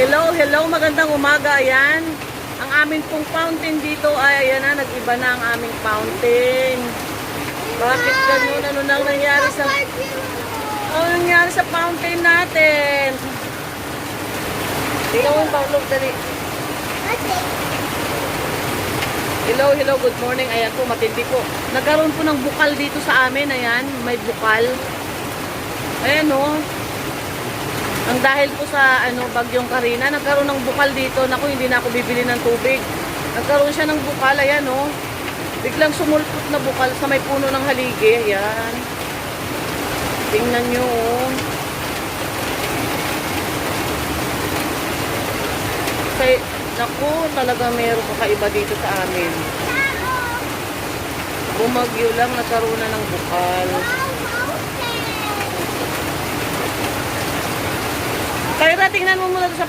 Hello, hello, magandang umaga. Ayan, ang aming pong fountain dito ay ayan na, nag-iba na ang aming fountain. Bakit ganun? Ano nang nangyari sa fountain natin? Hello, Paulog, dali. Hello, hello, good morning. Ayan po, matindi po. Nagkaroon po ng bukal dito sa amin. Ayan, may bukal. Ayan o. Ang dahil po sa bagyong Karina, nagkaroon ng bukal dito. Naku, hindi na ako bibili ng tubig. Nagkaroon siya ng bukal, ayan o. Biglang sumulpot na bukal sa may puno ng haligi. Ayan. Tingnan nyo o. Kaya, naku, talaga meron kakaiba dito sa amin. Bumagyo lang, nagkaroon na ng bukal. Kaya tingnan mo muna sa